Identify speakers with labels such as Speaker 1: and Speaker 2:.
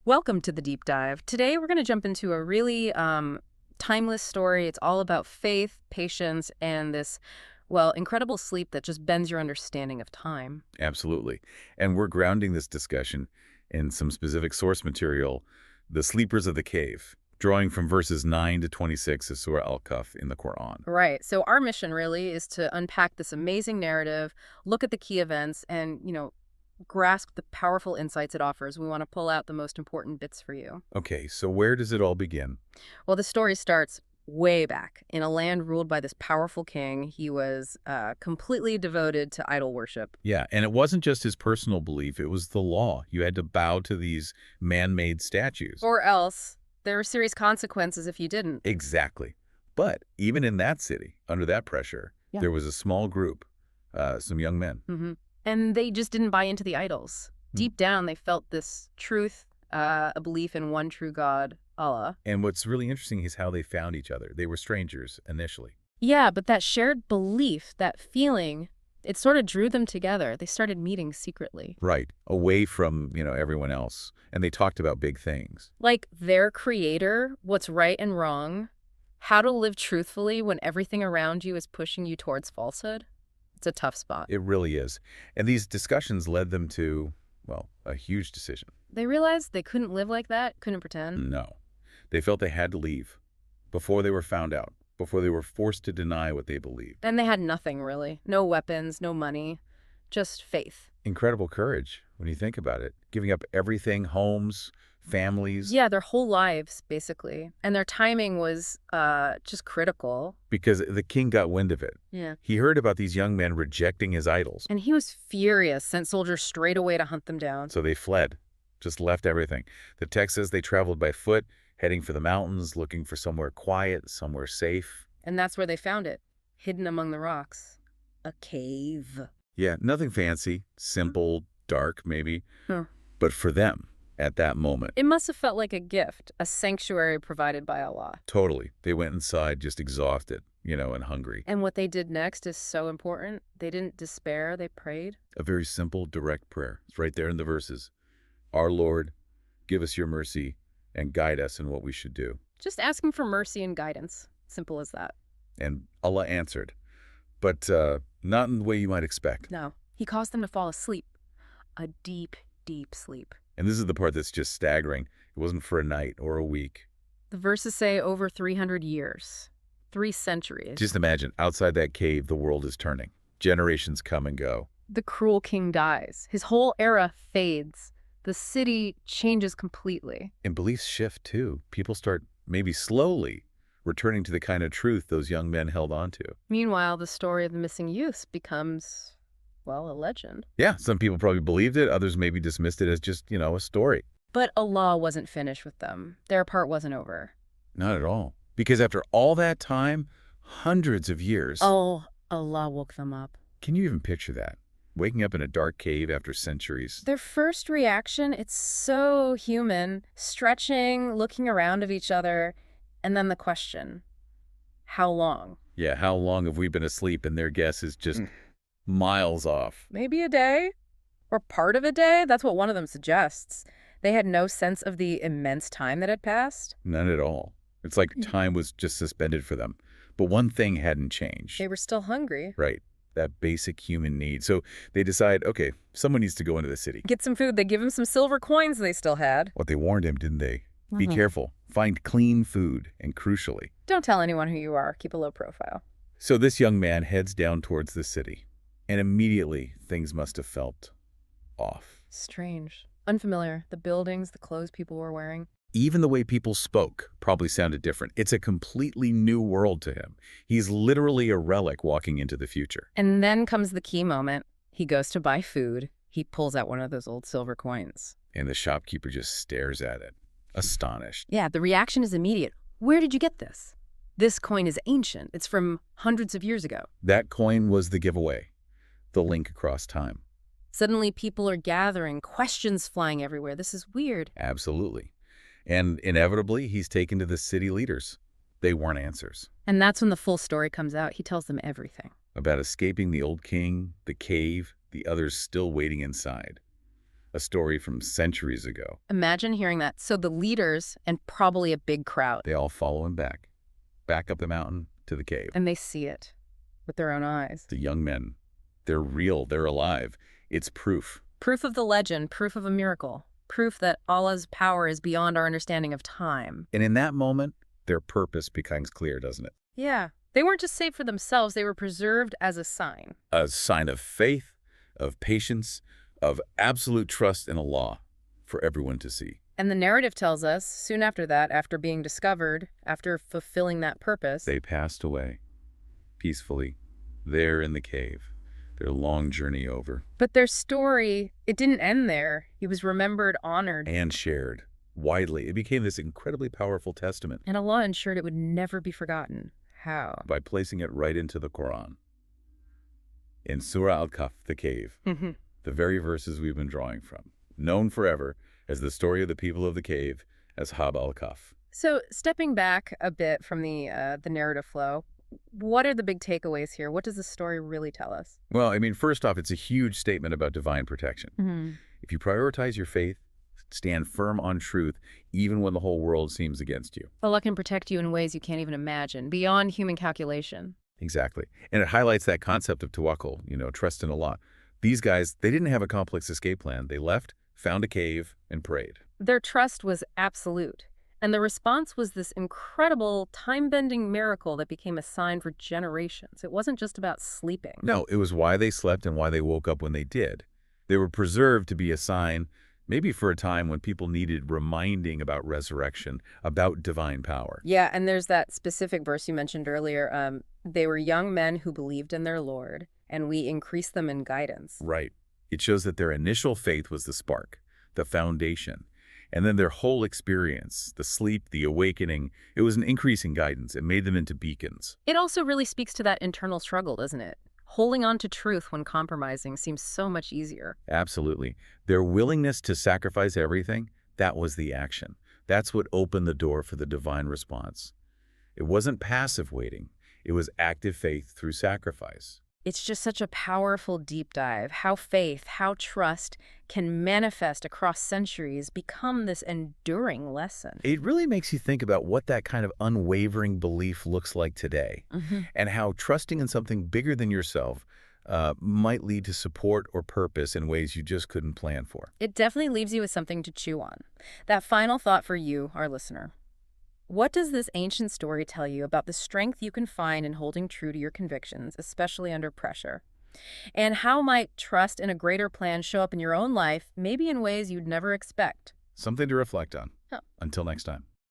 Speaker 1: Welcome to the deep dive. Today we're going to jump into a really timeless story. It's all about faith, patience, and this, well, incredible sleep that just bends your understanding of time.
Speaker 2: Absolutely. And we're grounding this discussion in some specific source material, the sleepers of the cave, drawing from verses 9 to 26 of Surah al-Kahf in the Qur'an.
Speaker 1: Right. So our mission really is to unpack this amazing narrative, look at the key events, and, grasp the powerful insights it offers. We want to pull out the most important bits for you.
Speaker 2: Okay, so where does it all begin?
Speaker 1: Well, the story starts way back in a land ruled by this powerful king. He was completely devoted to idol worship.
Speaker 2: Yeah, and it wasn't just his personal belief, it was the law. You had to bow to these man-made statues.
Speaker 1: Or else there were serious consequences if you didn't.
Speaker 2: Exactly. But even in that city, under that pressure,
Speaker 1: Yeah.
Speaker 2: there was a small group, some young men.
Speaker 1: And they just didn't buy into the idols. Deep down, they felt this truth, a belief in one true God, Allah.
Speaker 2: And what's really interesting is how they found each other. They were strangers initially.
Speaker 1: Yeah, but that shared belief, that feeling, it sort of drew them together. They started meeting secretly.
Speaker 2: Right, away from, everyone else. And they talked about big things.
Speaker 1: Like their creator, what's right and wrong, how to live truthfully when everything around you is pushing you towards falsehood. It's a tough spot.
Speaker 2: It really is. And these discussions led them to, well, a huge decision.
Speaker 1: They realized they couldn't live like that, couldn't pretend.
Speaker 2: No. They felt they had to leave before they were found out, before they were forced to deny what they believed.
Speaker 1: And they had nothing, really. No weapons, no money, just faith.
Speaker 2: Incredible courage when you think about it. Giving up everything, homes, families.
Speaker 1: Yeah, their whole lives, basically. And their timing was just critical.
Speaker 2: Because the king got wind of it.
Speaker 1: Yeah.
Speaker 2: He heard about these young men rejecting his idols.
Speaker 1: And he was furious, sent soldiers straight away to hunt them down.
Speaker 2: So they fled, just left everything. The text says they traveled by foot, heading for the mountains, looking for somewhere quiet, somewhere safe.
Speaker 1: And that's where they found it, hidden among the rocks. A cave.
Speaker 2: Yeah, nothing fancy, simple, dark maybe.
Speaker 1: Huh.
Speaker 2: But for them, at that moment.
Speaker 1: It must have felt like a gift, a sanctuary provided by Allah.
Speaker 2: Totally. They went inside just exhausted, and hungry.
Speaker 1: And what they did next is so important. They didn't despair, they prayed.
Speaker 2: A very simple, direct prayer. It's right there in the verses. Our Lord, give us your mercy and guide us in what we should do.
Speaker 1: Just asking for mercy and guidance. Simple as that.
Speaker 2: And Allah answered, but not in the way you might expect.
Speaker 1: No. He caused them to fall asleep. A deep, deep sleep.
Speaker 2: And this is the part that's just staggering. It wasn't for a night or a week.
Speaker 1: The verses say over 300 years. 3 centuries.
Speaker 2: Just imagine, outside that cave, the world is turning. Generations come and go.
Speaker 1: The cruel king dies. His whole era fades. The city changes completely.
Speaker 2: And beliefs shift, too. People start, maybe slowly, returning to the kind of truth those young men held on to.
Speaker 1: Meanwhile, the story of the missing youth becomes, well, a legend.
Speaker 2: Yeah, some people probably believed it. Others maybe dismissed it as just, a story.
Speaker 1: But Allah wasn't finished with them. Their part wasn't over.
Speaker 2: Not at all. Because after all that time, hundreds of years.
Speaker 1: Oh, Allah woke them up.
Speaker 2: Can you even picture that? Waking up in a dark cave after centuries.
Speaker 1: Their first reaction, it's so human. Stretching, looking around at each other. And then the question, how long?
Speaker 2: Yeah, how long have we been asleep? And their guess is just miles off.
Speaker 1: Maybe a day? Or part of a day? That's what one of them suggests. They had no sense of the immense time that had passed.
Speaker 2: None at all. It's like time was just suspended for them. But one thing hadn't changed.
Speaker 1: They were still hungry.
Speaker 2: Right. That basic human need. So they decide, okay, someone needs to go into the city.
Speaker 1: Get some food. They give him some silver coins they still had.
Speaker 2: What they warned him, didn't they? Be careful. Find clean food. And crucially.
Speaker 1: Don't tell anyone who you are. Keep a low profile.
Speaker 2: So this young man heads down towards the city. And immediately, things must have felt off.
Speaker 1: Strange. Unfamiliar. The buildings, the clothes people were wearing.
Speaker 2: Even the way people spoke probably sounded different. It's a completely new world to him. He's literally a relic walking into the future.
Speaker 1: And then comes the key moment. He goes to buy food. He pulls out one of those old silver coins.
Speaker 2: And the shopkeeper just stares at it, astonished.
Speaker 1: Yeah, the reaction is immediate. Where did you get this? This coin is ancient. It's from hundreds of years ago.
Speaker 2: That coin was the giveaway, the link across time.
Speaker 1: Suddenly people are gathering, questions flying everywhere. This is weird.
Speaker 2: Absolutely. And inevitably, he's taken to the city leaders. They weren't answers.
Speaker 1: And that's when the full story comes out. He tells them everything.
Speaker 2: About escaping the old king, the cave, the others still waiting inside. a story from centuries ago.
Speaker 1: Imagine hearing that. So the leaders, and probably a big crowd,
Speaker 2: They all follow him back up the mountain to the cave.
Speaker 1: and they see it with their own eyes.
Speaker 2: The young men, they're real, they're alive. It's proof.
Speaker 1: Proof of the legend, proof of a miracle, proof that Allah's power is beyond our understanding of time.
Speaker 2: And in that moment, their purpose becomes clear, doesn't it?
Speaker 1: Yeah. They weren't just saved for themselves, they were preserved as a sign.
Speaker 2: A sign of faith, of patience, of absolute trust in Allah for everyone to see.
Speaker 1: And the narrative tells us, soon after that, after being discovered, after fulfilling that purpose,
Speaker 2: They passed away peacefully there in the cave, their long journey over,
Speaker 1: but their story, it didn't end there. He was remembered, honored,
Speaker 2: and shared widely. It became this incredibly powerful testament
Speaker 1: and Allah ensured it would never be forgotten. How?
Speaker 2: by placing it right into the Qur'an. In Surah al-Kahf, the cave, the very verses we've been drawing from, known forever as the story of the people of the cave, Ashab al-Kahf.
Speaker 1: So stepping back a bit from the narrative flow, what are the big takeaways here? What does the story really tell us?
Speaker 2: Well, I mean, first off, it's a huge statement about divine protection. If you prioritize your faith, stand firm on truth, even when the whole world seems against you.
Speaker 1: Allah can protect you in ways you can't even imagine, beyond human calculation.
Speaker 2: Exactly. And it highlights that concept of tawakkul, trust in Allah. These guys, they didn't have a complex escape plan. They left, found a cave, and prayed.
Speaker 1: Their trust was absolute. And the response was this incredible, time-bending miracle that became a sign for generations. It wasn't just about sleeping.
Speaker 2: No, it was why they slept and why they woke up when they did. They were preserved to be a sign, maybe for a time when people needed reminding about resurrection, about divine power.
Speaker 1: Yeah, and there's that specific verse you mentioned earlier. They were young men who believed in their Lord, and we increased them in guidance.
Speaker 2: Right. It shows that their initial faith was the spark, the foundation. And then their whole experience, the sleep, the awakening, it was an increasing guidance. It made them into beacons.
Speaker 1: It also really speaks to that internal struggle, doesn't it? Holding on to truth when compromising seems so much easier.
Speaker 2: Absolutely. Their willingness to sacrifice everything, that was the action. That's what opened the door for the divine response. It wasn't passive waiting. It was active faith through sacrifice.
Speaker 1: It's just such a powerful deep dive. How faith, how trust can manifest across centuries, become this enduring lesson.
Speaker 2: It really makes you think about what that kind of unwavering belief looks like today, and how trusting in something bigger than yourself might lead to support or purpose in ways you just couldn't plan for.
Speaker 1: It definitely leaves you with something to chew on. That final thought for you, our listener. What does this ancient story tell you about the strength you can find in holding true to your convictions, especially under pressure? And how might trust in a greater plan show up in your own life, maybe in ways you'd never expect?
Speaker 2: Something to reflect on.
Speaker 1: Huh.
Speaker 2: Until next time.